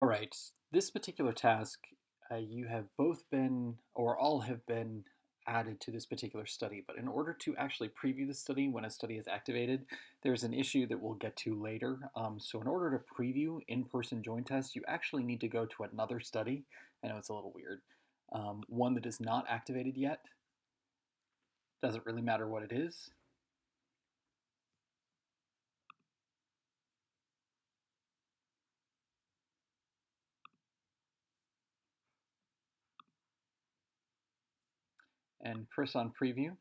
All right, this particular task, you have both been, or all have been added to this particular study, but in order to actually preview the study when a study is activated, there's an issue that we'll get to later. So in order to preview in-person join tests, you actually need to go to another study. I know it's a little weird. One that is not activated yet. Doesn't really matter what it is. And press on preview.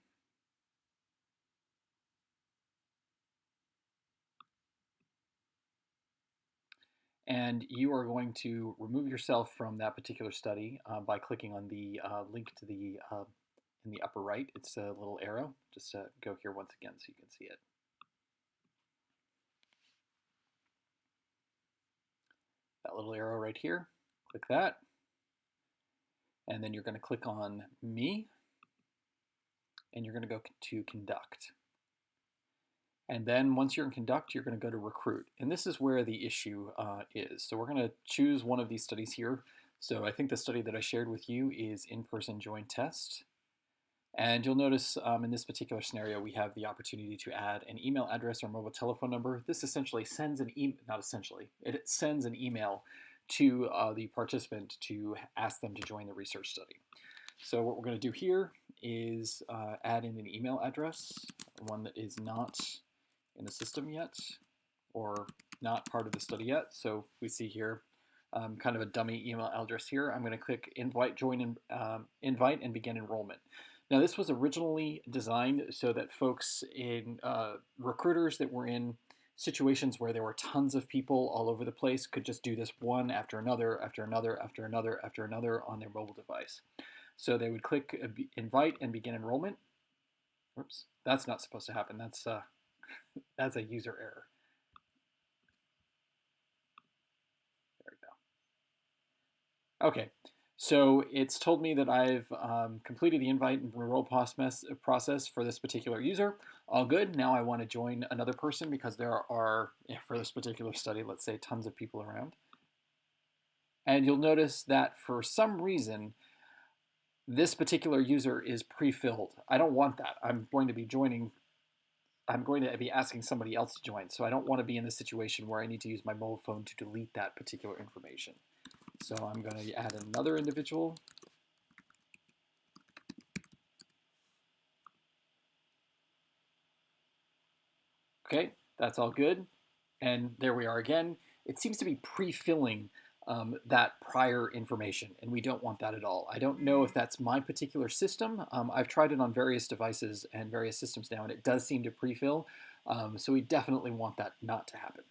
And you are going to remove yourself from that particular study by clicking on the link to the in the upper right. It's a little arrow. Just go here once again so you can see it. That little arrow right here. Click that. And then you're going to click on Me, and you're going to go to Conduct. And then once you're in Conduct, you're going to go to Recruit. And this is where the issue is. So we're going to choose one of these studies here. So I think the study that I shared with you is in-person joint test. And you'll notice in this particular scenario, we have the opportunity to add an email address or mobile telephone number. This essentially sends an email, not essentially, it sends an email to the participant to ask them to join the research study. So what we're going to do here is add in an email address, one that is not in the system yet or not part of the study yet. So we see here kind of a dummy email address here. I'm going to click invite, invite and begin enrollment. Now this was originally designed so that folks in recruiters that were in situations where there were tons of people all over the place could just do this one after another, after another, after another, after another on their mobile device. So they would click invite and begin enrollment. Whoops, that's not supposed to happen. That's a user error. There we go. Okay, so it's told me that I've completed the invite and enroll process for this particular user. All good. Now I want to join another person because there are, for this particular study, let's say tons of people around. And you'll notice that for some reason, this particular user is pre-filled. I don't want that. I'm going to be asking somebody else to join. So I don't want to be in the situation where I need to use my mobile phone to delete that particular information. So I'm going to add another individual. Okay, that's all good. And there we are again. It seems to be pre-filling that prior information, and we don't want that at all. I don't know if that's my particular system. I've tried it on various devices and various systems now, and it does seem to pre-fill. So we definitely want that not to happen.